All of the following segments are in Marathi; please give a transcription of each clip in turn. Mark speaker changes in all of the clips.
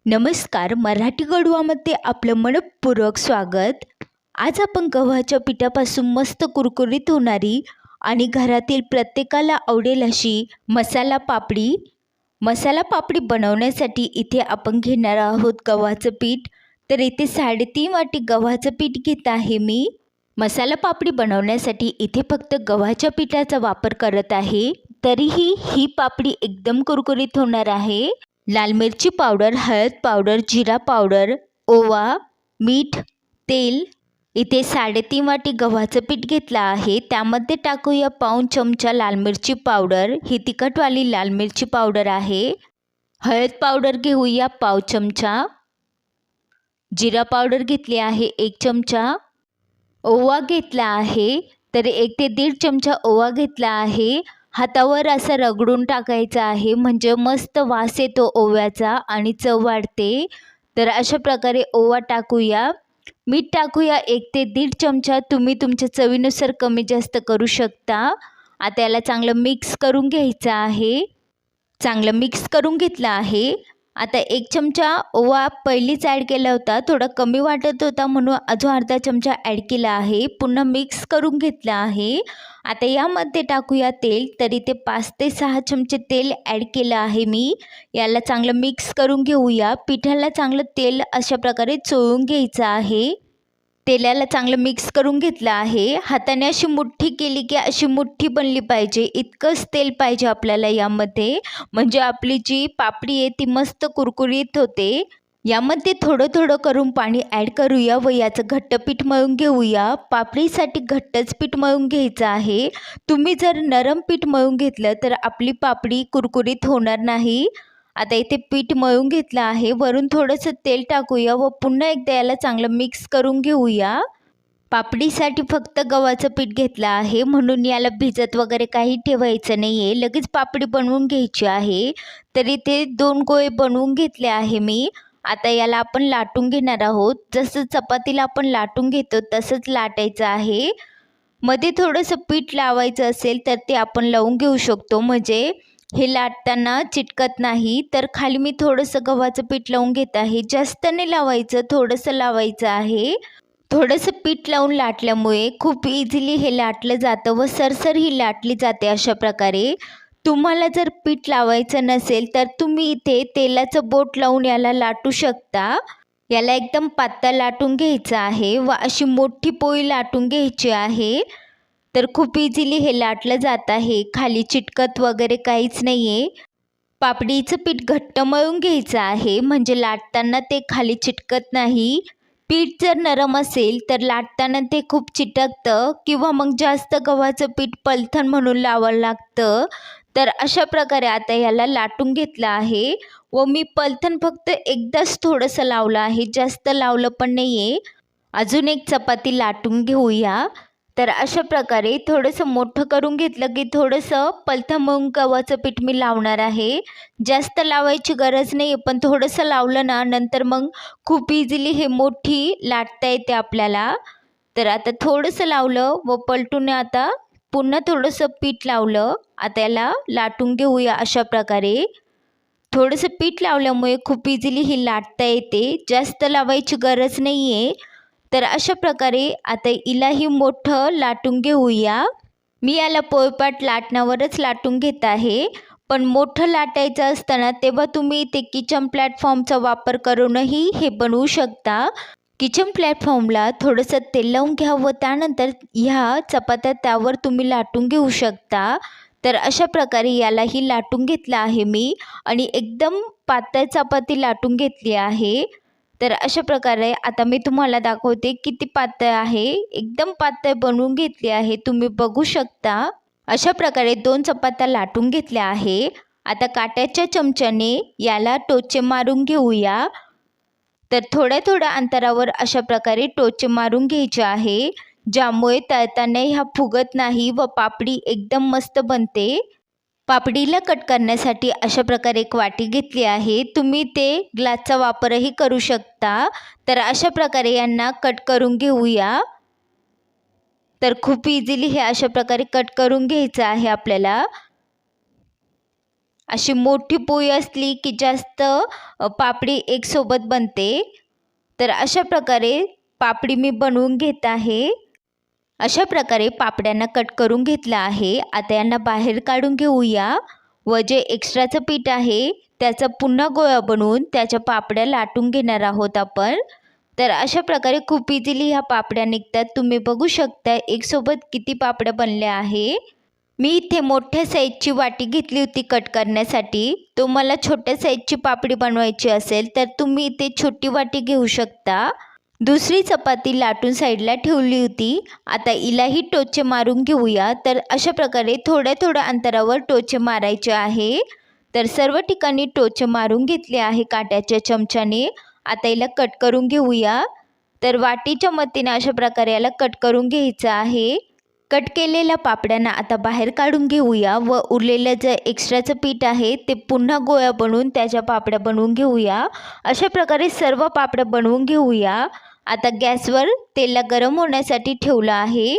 Speaker 1: नमस्कार. मराठी गडवामध्ये आपलं मनपूर्वक स्वागत. आज आपण गव्हाच्या पिठापासून मस्त कुरकुरीत होणारी आणि घरातील प्रत्येकाला आवडेल अशी मसाला पापडी बनवण्यासाठी इथे आपण घेणार आहोत गव्हाचं पीठ. तर इथे 3.5 वाटी गव्हाचं पीठ घेत आहे मी. मसाला पापडी बनवण्यासाठी इथे फक्त गव्हाच्या पिठाचा वापर करत आहे. तरीही ही पापडी एकदम कुरकुरीत होणार आहे. लाल मिरची पावडर, हळद पावडर, जिरा पावडर, ओवा, मीठ, तेल. इथे 3.5 वाटी गव्हाचं पीठ घेतलं आहे. त्यामध्ये टाकूया पाऊण चमचा लाल मिरची पावडर. ही तिखटवाली लाल मिरची पावडर आहे. हळद पावडर घेऊया पाव चमचा. जिरा पावडर घेतली आहे 1 चमचा. ओवा घेतला आहे तर 1 ते 1.5 चमचा ओवा घेतला आहे. हातावर असं रगडून टाकायचं आहे म्हणजे मस्त वास येतो ओव्याचा आणि चव वाढते. तर अशा प्रकारे ओवा टाकूया. मीठ टाकूया 1 ते 1.5 चमचा. तुम्ही तुमच्या चवीनुसार कमी जास्त करू शकता. आता याला चांगलं मिक्स करून घ्यायचं आहे. चांगलं मिक्स करून घेतलं आहे. आता 1 चमचा ओवा पहिलीच ॲड केला होता, थोडा कमी वाटत होता म्हणून अजून अर्धा चमचा ॲड केला आहे. पुन्हा मिक्स करून घेतलं आहे. आता यामध्ये टाकूया तेल. तर इथे 5 ते 6 चमचे तेल ॲड केलं आहे मी. याला चांगलं मिक्स करून घेऊया. पिठाला चांगलं तेल अशा प्रकारे चोळून घ्यायचं आहे. तेलाला चांगलं मिक्स करून घेतलं आहे. हाताने अशी मुठ्ठी केली की अशी मुठ्ठी बनली पाहिजे, इतकंच तेल पाहिजे आपल्याला यामध्ये. म्हणजे आपली जी पापडी आहे ती मस्त कुरकुरीत होते. यामध्ये थोडं थोडं करून पाणी ॲड करूया व याचं घट्ट पीठ मळून घेऊया. पापडीसाठी घट्टच पीठ मळून घ्यायचं आहे. तुम्ही जर नरम पीठ मळून घेतलं तर आपली पापडी कुरकुरीत होणार नाही. आता इथे पीठ मळून घेतलं आहे. वरून थोडंसं तेल टाकूया व पुन्हा एकदा याला चांगलं मिक्स करून घेऊया. पापडीसाठी फक्त गव्हाचं पीठ घेतलं आहे म्हणून याला भिजत वगैरे काही ठेवायचं नाही आहे. लगेच पापडी बनवून घ्यायची आहे. तर इथे 2 गोळे बनवून घेतले आहे मी. आता याला आपण लाटून घेणार आहोत. जसं चपातीला आपण लाटून घेतो तसंच लाटायचं आहे. मध्ये थोडंसं पीठ लावायचं असेल तर ते आपण लावून घेऊ शकतो, म्हणजे हे लाटताना चिटकत नाही. तर खाली मी थोडंसं गव्हाचं पीठ लावून घेत आहे. जास्त नाही लावायचं, थोडंसं लावायचं आहे. थोडंसं पीठ लावून लाटल्यामुळे खूप इझिली हे लाटलं जातं व सरसर ही लाटली जाते अशा प्रकारे. तुम्हाला जर पीठ लावायचं नसेल तर तुम्ही इथे तेलाचं बोट लावून याला लाटू शकता. याला एकदम पातळ लाटून घ्यायचं आहे व अशी मोठी पोळी लाटून घ्यायची आहे. तर खूप इझिली हे लाटलं जात आहे. खाली चिटकत वगैरे काहीच नाही आहे. पापडीचं पीठ घट्ट मळून घ्यायचं आहे म्हणजे लाटताना ते खाली चिटकत नाही. पीठ जर नरम असेल तर लाटताना ते खूप चिटकतं किंवा मग जास्त गव्हाचं पीठ पलथन म्हणून लावावं लागतं. तर अशा प्रकारे आता याला लाटून घेतलं आहे व मी पलथन फक्त एकदाच थोडंसं लावलं आहे, जास्त लावलं पण नाही आहे. अजून एक चपाती लाटून घेऊया. तर अशा प्रकारे थोडंसं मोठं करून घेतलं की थोडंसं पलथन मग गव्हाचं पीठ मी लावणार आहे. जास्त लावायची गरज नाही आहे, पण थोडंसं लावलं ना नंतर मग खूप इझिली हे मोठी लाटता येते आपल्याला. तर आता थोडंसं लावलं व पलटून आता पुन्हा थोडंसं पीठ लावलं. आता याला लाटून घेऊया अशा प्रकारे. थोडंसं पीठ लावल्यामुळे खूप इझिली ही लाटता येते, जास्त लावायची गरज नाही आहे. तर अशा प्रकारे आता हिलाही मोठं लाटून घेऊया. मी याला पोळपाट लाटण्यावरच लाटून घेत आहे. पण मोठं लाटायचं असताना तेव्हा तुम्ही ते किचन प्लॅटफॉर्मचा वापर करूनही हे बनवू शकता. किचन प्लॅटफॉर्मला थोडंसं तेल लावून घ्या व त्यानंतर ह्या चपात्या त्यावर तुम्ही लाटून घेऊ शकता. तर अशा प्रकारे यालाही लाटून घेतलं आहे मी आणि एकदम पातळ चपाती लाटून घेतली आहे. तर अशा प्रकारे आता मी तुम्हाला दाखवते किती पातळ आहे. एकदम पातळ बनवून घेतली आहे, तुम्ही बघू शकता. अशा प्रकारे 2 चपात्या लाटून घेतल्या आहे. आता काट्याच्या चमच्याने याला टोचे मारून घेऊया. तर थोड्या थोड्या अंतरावर अशा प्रकारे टोचे मारून घ्यायचे आहे, ज्यामुळे तळताना ह्या फुगत नाही व पापडी एकदम मस्त बनते. पापडीला कट करण्यासाठी अशा प्रकारे एक वाटी घेतली आहे. तुम्ही ते ग्लासचा वापरही करू शकता. तर अशा प्रकारे यांना कट करून घेऊया. तर खूप इझिली हे अशा प्रकारे कट करून घ्यायचं आहे आपल्याला. अशी मोठी पोळी असली की जास्त पापडी एकसोबत बनते। तर अशा प्रकारे पापडी मी बनवून घेत आहे। अशा प्रकारे पापड्यांना कट करून घेतलं आहे। आता यांना बाहेर काढून घेऊया व जे एक्स्ट्राचं पीठ आहे त्याचा पुन्हा गोळा बनवून त्याच्या पापड्या लाटून घेणार आहोत आपण। तर अशा प्रकारे खूप इझिली ह्या पापड्या निघतात। तुम्ही बघू शकता एकसोबत किती पापड्या बनल्या आहे। मी इथे मोठ्या साईजची वाटी घेतली होती कट करण्यासाठी। तुम्हाला छोट्या साईजची पापडी बनवायची असेल तर तुम्ही इथे छोटी वाटी घेऊ शकता। दुसरी चपाती लाटून साईडला ठेवली होती। आता हिलाही टोचे मारून घेऊया। तर अशा प्रकारे थोड्या थोड्या अंतरावर टोचे मारायचे आहे। तर सर्व ठिकाणी टोचे मारून घेतले आहे काट्याच्या चमच्याने। आता हिला कट करून घेऊया। तर वाटीच्या मदतीने अशा प्रकारे याला कट करून घ्यायचं आहे। कट केलेल्या पापड्यांना आता बाहेर काढून घेऊया व उरलेलं जे एक्स्ट्राचं पीठ आहे ते पुन्हा गोळा बनवून त्याच्या पापड्या बनवून घेऊया। अशा प्रकारे सर्व पापड्या बनवून घेऊया। आता गॅसवर तेल गरम होण्यासाठी ठेवलं आहे।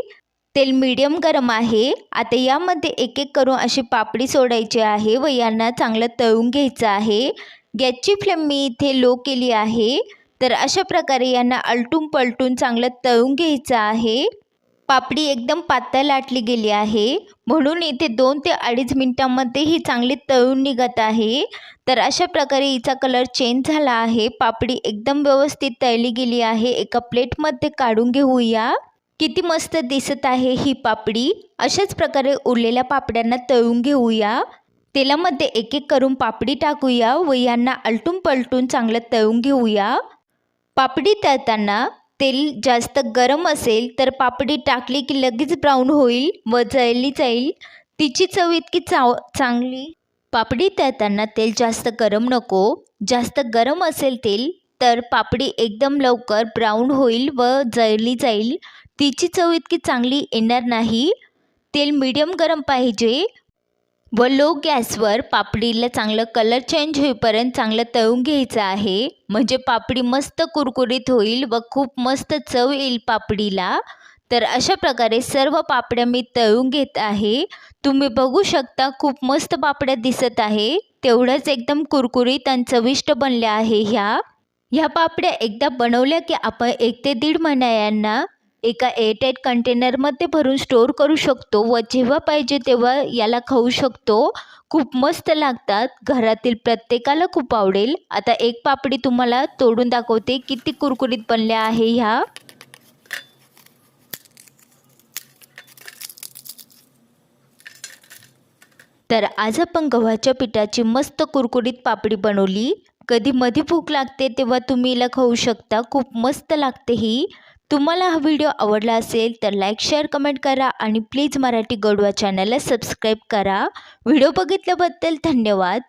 Speaker 1: तेल मीडियम गरम आहे। आता यामध्ये एक एक करून अशी पापडी सोडायची आहे व यांना चांगलं तळून घ्यायचं आहे। गॅसची फ्लेम मी इथे लो केली आहे। तर अशा प्रकारे यांना आलटून पलटून चांगलं तळून घ्यायचं आहे। पापडी एकदम पातळ लाटली गेली आहे म्हणून इथे 2 ते 2.5 मिनिटांमध्ये ही चांगली तळून निघत आहे। तर अशा प्रकारे हिचा कलर चेंज झाला आहे। पापडी एकदम व्यवस्थित तळली गेली आहे। एका प्लेटमध्ये काढून घेऊया। किती मस्त दिसत आहे ही पापडी। अशाच प्रकारे उरलेल्या पापड्यांना तळून घेऊया। तेलामध्ये एक एक करून पापडी टाकूया व यांना आलटून पलटून चांगलं तळून घेऊया। पापडी तळताना तेल जास्त गरम असेल तर पापडी टाकली की लगेच ब्राऊन होईल व जळली जाईल। तिची चव इतकी चांगली। पापडी तळताना तेल जास्त गरम नको। जास्त गरम असेल तेल तर पापडी एकदम लवकर ब्राऊन होईल व जळली जाईल। तिची चव इतकी चांगली येणार नाही। तेल मीडियम गरम पाहिजे व लो गॅसवर पापडीला चांगलं कलर चेंज होईपर्यंत चांगलं तळून घ्यायचं आहे। म्हणजे पापडी मस्त कुरकुरीत होईल व खूप मस्त चव येईल पापडीला। तर अशा प्रकारे सर्व पापड्या मी तळून घेत आहे। तुम्ही बघू शकता खूप मस्त पापड्या दिसत आहे। तेवढ्याच एकदम कुरकुरीत आणि चविष्ट बनल्या आहे ह्या पापड्या एकदा बनवल्या की आपण 1 ते 1.5 महिन्यांना एका एअरटाईट कंटेनरमध्ये भरून स्टोर करू शकतो व जेव्हा पाहिजे तेव्हा याला खाऊ शकतो। खूप मस्त लागतात। घरातील प्रत्येकाला खूप आवडेल। आता एक पापडी तुम्हाला तोडून दाखवते किती कुरकुरीत बनल्या आहे ह्या। तर आज आपण गव्हाच्या पिठाची मस्त कुरकुरीत पापडी बनवली। कधी मध्ये भूक लागते तेव्हा तुम्ही हिला खाऊ शकता। खूप मस्त लागते ही। तुम्हाला हा व्हिडिओ आवडला असेल तर लाईक शेअर कमेंट करा आणि प्लीज मराठी गडवा चॅनलला सबस्क्राईब करा। व्हिडिओ बघितल्याबद्दल धन्यवाद।